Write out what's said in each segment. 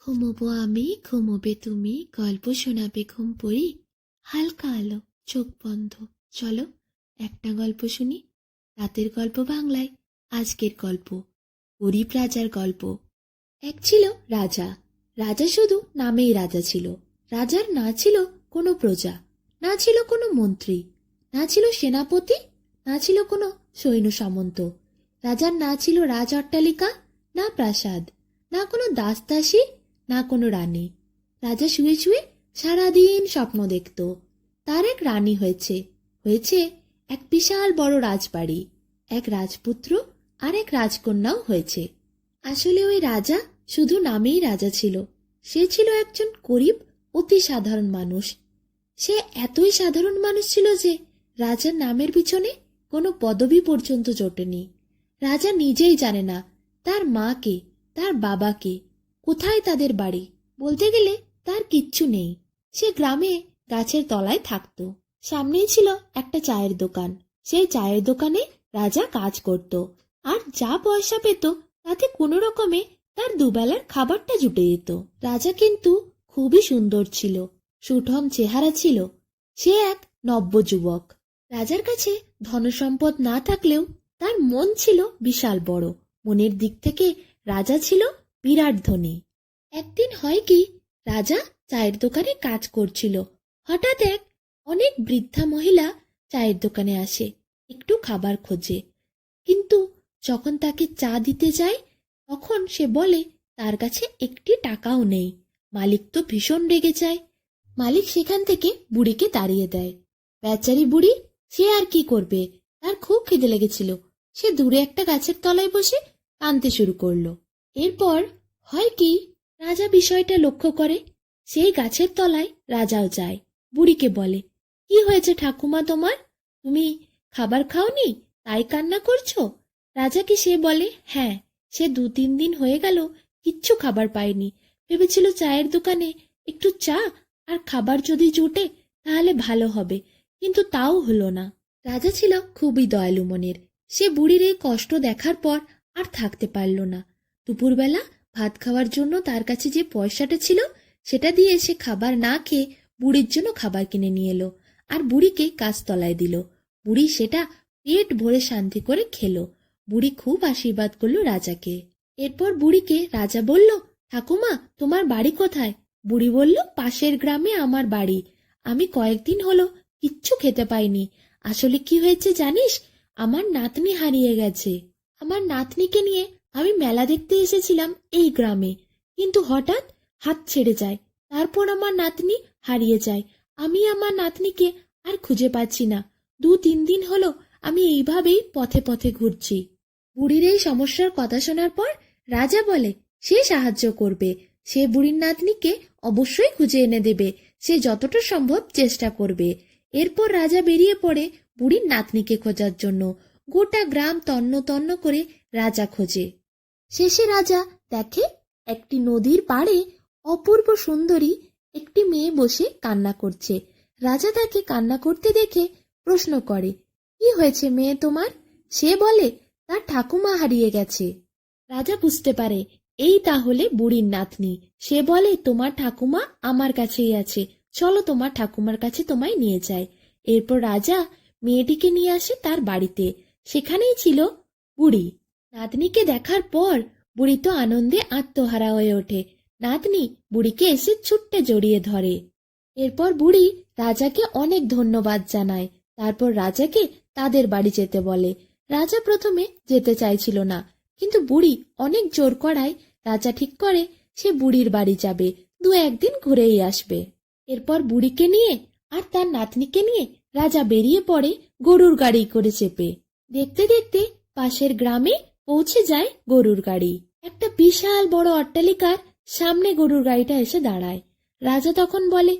ঘুমোবো আমি, ঘুমোবে তুমি, গল্প শোনাবে ঘুম পড়ি। হালকা আলো, চোখ বন্ধ, চলো একটা গল্প শুনি। রাতের গল্প বাংলায়। আজকের গল্প গরিব রাজার গল্প। এক ছিল রাজা। রাজা শুধু নামেই রাজা ছিল। রাজার না ছিল কোনো প্রজা, না ছিল কোনো মন্ত্রী, না ছিল সেনাপতি, না ছিল কোনো সৈন্য সামন্ত। রাজার না ছিল রাজ অট্টালিকা, না প্রাসাদ, না কোনো দাসদাসী, না কোনো রানী। রাজা শুয়ে শুয়ে সারাদিন স্বপ্ন দেখত। তার এক রানী হয়েছে, হয়েছে এক বিশাল বড় রাজবাড়ি, এক রাজপুত্র আর এক রাজকন্যাও হয়েছে। আসলে ওই রাজা শুধু নামেই রাজা ছিল। সে ছিল একজন গরিব, অতি সাধারণ মানুষ। সে এতই সাধারণ মানুষ ছিল যে রাজার নামের পিছনে কোনো পদবি পর্যন্ত জোটেনি। রাজা নিজেই জানে না তার মা কে, তার বাবা কে, কোথায় তাদের বাড়ি। বলতে গেলে তার কিচ্ছু নেই। সে গ্রামে গাছের তলায় থাকত। সামনেই ছিল একটা চায়ের দোকান। সেই চায়ের দোকানে রাজা কাজ করত, আর যা পয়সা পেত তাতে কোনো রকমে তার দুবেলার খাবারটা জুটে যেত। রাজা কিন্তু খুবই সুন্দর ছিল, সুঠম চেহারা ছিল। সে এক নব্যযুবক। রাজার কাছে ধনসম্পদ না থাকলেও তার মন ছিল বিশাল বড়। মনের দিক থেকে রাজা ছিল বিরাট ধনী। একদিন হয় কি, রাজা চায়ের দোকানে কাজ করছিল। হঠাৎ এক অনেক বৃদ্ধা মহিলা চায়ের দোকানে আসে, একটু খাবার খোঁজে। কিন্তু যখন তাকে চা দিতে যায় তখন সে বলে তার কাছে একটি টাকাও নেই। মালিক তো ভীষণ রেগে যায়। মালিক সেখান থেকে বুড়িকে তাড়িয়ে দেয়। বেচারি বুড়ি, সে আর কি করবে, তার খুব খিদে লেগেছিল। সে দূরে একটা গাছের তলায় বসে কাঁদতে শুরু করলো। এরপর হয় কি, রাজা বিষয়টা লক্ষ্য করে। সেই গাছের তলায় রাজাও যায়। বুড়িকে বলে, কি হয়েছে ঠাকুমা তোমার? তুমি খাবার খাওনি, তাই কান্না করছো? রাজাকে সে বলে, হ্যাঁ, সে 2-3 দিন হয়ে গেল কিচ্ছু খাবার পায়নি। ভেবেছিল চায়ের দোকানে একটু চা আর খাবার যদি জোটে তাহলে ভালো হবে, কিন্তু তাও হলো না। রাজা ছিল খুবই দয়ালু মনের। সে বুড়ির এই কষ্ট দেখার পর আর থাকতে পারল না। দুপুরবেলা ভাত খাওয়ার জন্য তার কাছে যে পয়সাটা ছিল সেটা দিয়ে সে খাবার না খেয়ে বুড়ির জন্য খাবার কিনে নিয়ে এলো, আর বুড়িকে গাছতলায় দিল। বুড়ি সেটা পেট ভরে শান্তি করে খেলো। বুড়ি খুব আশীর্বাদ করলো রাজাকে। এরপর বুড়িকে রাজা বলল, ঠাকুমা তোমার বাড়ি কোথায়? বুড়ি বলল, পাশের গ্রামে আমার বাড়ি। আমি কয়েকদিন হলো কিচ্ছু খেতে পাইনি। আসলে কি হয়েছে জানিস, আমার নাতনি হারিয়ে গেছে। আমার নাতনিকে নিয়ে আমি মেলা দেখতে এসেছিলাম এই গ্রামে, কিন্তু হঠাৎ হাত ছেড়ে যায়। তারপর আমার নাতনি হারিয়ে যায়। আমি আমার নাতনিকে আর খুঁজে পাচ্ছি না। 2-3 দিন হলো আমি এইভাবেই পথে পথে ঘুরছি। বুড়ির এই সমস্যার কথা শোনার পর রাজা বলে সে সাহায্য করবে। সে বুড়ির নাতনিকে অবশ্যই খুঁজে এনে দেবে। সে যতটা সম্ভব চেষ্টা করবে। এরপর রাজা বেরিয়ে পড়ে বুড়ির নাতনিকে খোঁজার জন্য। গোটা গ্রাম তন্ন তন্ন করে রাজা খোঁজে। শেষে রাজা দেখে একটি নদীর পাড়ে অপূর্ব সুন্দরী একটি মেয়ে বসে কান্না করছে। রাজা তাকে কান্না করতে দেখে প্রশ্ন করে, কি হয়েছে মেয়ে তোমার? সে বলে তার ঠাকুমা হারিয়ে গেছে। রাজা বুঝতে পারে এই তাহলে বুড়ির নাতনি। সে বলে, তোমার ঠাকুমা আমার কাছেই আছে, চলো তোমার ঠাকুমার কাছে তোমায় নিয়ে যায়। এরপর রাজা মেয়েটিকে নিয়ে আসে তার বাড়িতে। সেখানেই ছিল বুড়ি। নাতনিকে দেখার পর বুড়ি তো আনন্দে আত্মহারা হয়ে ওঠে। নাতনি বুড়িকে এসে ছুট্টে জড়িয়ে ধরে। এরপর বুড়ি রাজাকে অনেক ধন্যবাদ জানায়। তারপর রাজাকে তাদের বাড়ি যেতে বলে। রাজা প্রথমে যেতে চাইছিল না, কিন্তু বুড়ি অনেক জোর করায় রাজা ঠিক করে সে বুড়ির বাড়ি যাবে, 2-1 দিন ঘুরেই আসবে। এরপর বুড়িকে নিয়ে আর তার নাতনিকে নিয়ে রাজা বেরিয়ে পড়ে গরুর গাড়ি করে চেপে। দেখতে দেখতে পাশের গ্রামে পৌঁছে যায় গরুর গাড়ি। একটা বিশাল বড় অট্টালিকার সামনে গরুর গাড়িটা এসে দাঁড়ায়। রাজা তখন বলে,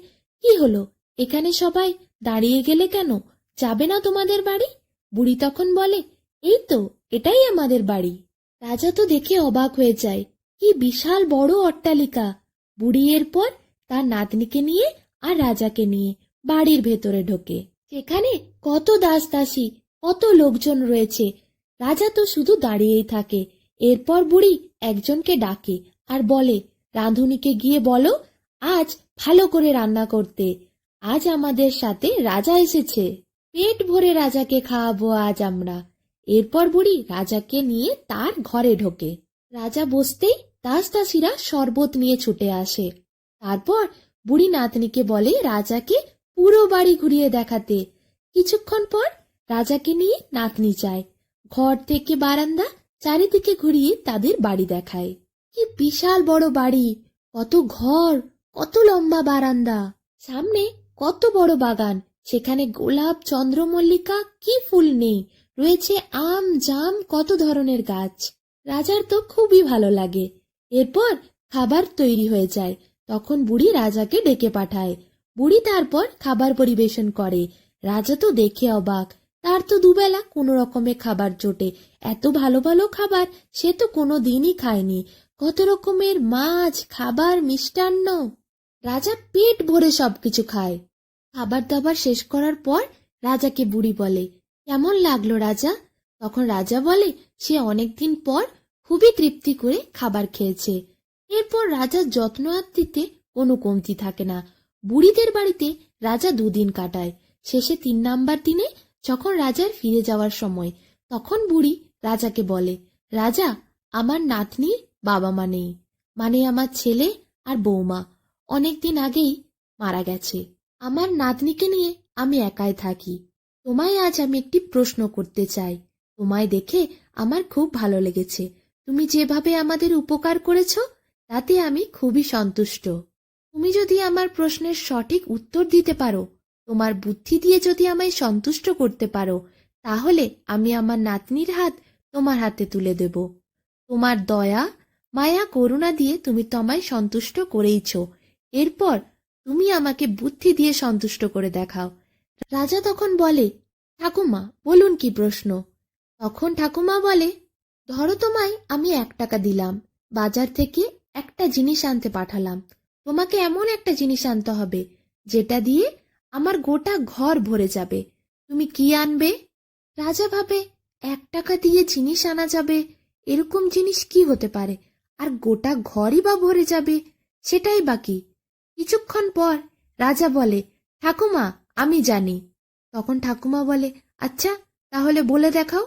কি হলো, এখানে সবাই দাঁড়িয়ে গেলে কেন? যাবে না তোমাদের বাড়ি? বুড়ি তখন বলে, এই তো, এটাই আমাদের বাড়ি। রাজা তো দেখে অবাক হয়ে যায়, কি বিশাল বড় অট্টালিকা। বুড়ি এরপর তার নাতনিকে নিয়ে আর রাজাকে নিয়ে বাড়ির ভেতরে ঢোকে। সেখানে কত দাস দাসী, কত লোকজন রয়েছে। রাজা তো শুধু দাঁড়িয়েই থাকে। এরপর বুড়ি একজনকে ডাকে আর বলে, রাঁধুনিকে গিয়ে বলো আজ ভালো করে রান্না করতে, আজ আমাদের সাথে রাজা এসেছে, পেট ভরে রাজাকে খাওয়াবো আজ আমরা। এরপর বুড়ি রাজাকে নিয়ে তার ঘরে ঢোকে। রাজা বসতেই দাসদাসীরা শরবত নিয়ে ছুটে আসে। তারপর বুড়ি নাতনিকে বলে রাজাকে পুরো বাড়ি ঘুরিয়ে দেখাতে। কিছুক্ষণ পর রাজাকে নিয়ে নাতনি যায়। ঘর থেকে বারান্দা চারিদিকে ঘুরিয়ে তাদের বাড়ি দেখায়। কি বিশাল বড় বাড়ি, কত ঘর, কত লম্বা বারান্দা, সামনে কত বড় বাগান, সেখানে গোলাপ, চন্দ্রমল্লিকা, কি ফুল নেই, রয়েছে আম, জাম, কত ধরনের গাছ। রাজার তো খুবই ভালো লাগে। এরপর খাবার তৈরি হয়ে যায়। তখন বুড়ি রাজাকে ডেকে পাঠায়। বুড়ি তারপর খাবার পরিবেশন করে। রাজা তো দেখে অবাক, তার তো দুবেলা কোনো রকমে খাবার জোটে। এত ভালো ভালো খাবার সে তো কোনো দিনই খায়নি। কত রকমের মাছ, খাবার, মিষ্টান্ন। রাজা পেট ভরে সবকিছু খায়। খাবার দাবার শেষ করার পর রাজাকে বুড়ি বলে, কেমন লাগলো রাজা? তখন রাজা বলে সে অনেকদিন পর খুবই তৃপ্তি করে খাবার খেয়েছে। এরপর রাজার যত্ন আত্তিতে কোনো কমতি থাকে না। বুড়িদের বাড়িতে রাজা 2 দিন কাটায়। শেষে 3 নাম্বার দিনে যখন রাজার ফিরে যাওয়ার সময়, তখন বুড়ি রাজাকে বলে, রাজা, আমার নাতনির বাবা মা নেই, মানে আমার ছেলে আর বৌমা অনেকদিন আগেই মারা গেছে। আমার নাতনিকে নিয়ে আমি একাই থাকি। তোমায় আজ আমি একটি প্রশ্ন করতে চাই। তোমায় দেখে আমার খুব ভালো লেগেছে। তুমি যেভাবে আমাদের উপকার করেছ তাতে আমি খুবই সন্তুষ্ট। তুমি যদি আমার প্রশ্নের সঠিক উত্তর দিতে পারো, তোমার বুদ্ধি দিয়ে যদি আমায় সন্তুষ্ট করতে পারো, তাহলে আমি আমার নাতনির হাত তোমার হাতে তুলে দেব। তোমার দয়া, মায়া, করুণা দিয়ে তুমি তো আমায় সন্তুষ্ট করেইছ। এরপর তুমি আমাকে বুদ্ধি দিয়ে সন্তুষ্ট করে দেখাও। রাজা তখন বলে, ঠাকুমা বলুন কি প্রশ্ন? তখন ঠাকুমা বলে, ধরো তোমায় আমি 1 টাকা দিলাম, বাজার থেকে একটা জিনিস আনতে পাঠালাম। তোমাকে এমন একটা জিনিস আনতে হবে যেটা দিয়ে আমার গোটা ঘর ভরে যাবে। তুমি কি আনবে? রাজা ভাবে, 1 টাকা দিয়ে জিনিস আনা যাবে, এরকম জিনিস কি হতে পারে? আর গোটা ঘরই বা ভরে যাবে, সেটাই বাকি। কিছুক্ষণ পর রাজা বলে, ঠাকুমা আমি জানি। তখন ঠাকুমা বলে, আচ্ছা তাহলে বলে দেখাও।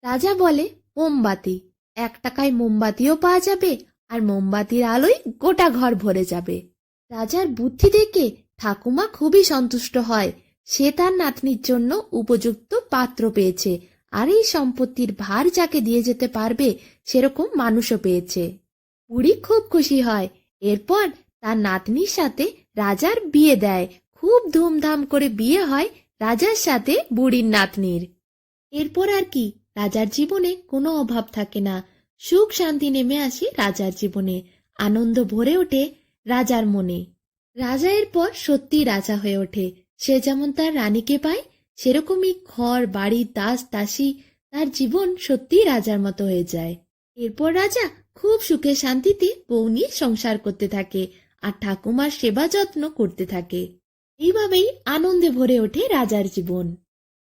রাজা বলে, মোমবাতি। 1 টাকায় মোমবাতিও পাওয়া যাবে, আর মোমবাতির আলোয় গোটা ঘর ভরে যাবে। রাজার বুদ্ধি দেখে ঠাকুমা খুবই সন্তুষ্ট হয়। সে তার নাতনির জন্য উপযুক্ত পাত্র পেয়েছে, আর এই সম্পত্তির ভার যাকে দিয়ে যেতে পারবে সেরকম মানুষও পেয়েছে। বুড়ি খুব খুশি হয়। এরপর তার নাতনির সাথে রাজার বিয়ে দেয়। খুব ধুমধাম করে বিয়ে হয় রাজার সাথে বুড়ির নাতনির। এরপর আর কি, রাজার জীবনে কোনো অভাব থাকে না। সুখ শান্তি নেমে আসে রাজার জীবনে। আনন্দ ভরে ওঠে রাজার মনে। রাজা এরপর সত্যি রাজা হয়ে ওঠে। সে যেমন তার রানীকে পায়, সেরকমই ঘর বাড়ি, দাস দাসী, তার জীবন সত্যি রাজার মতো হয়ে যায়। এরপর রাজা খুব সুখে শান্তিতে বউ নিয়ে সংসার করতে থাকে, আর ঠাকুমার সেবা যত্ন করতে থাকে। এইভাবেই আনন্দে ভরে ওঠে রাজার জীবন।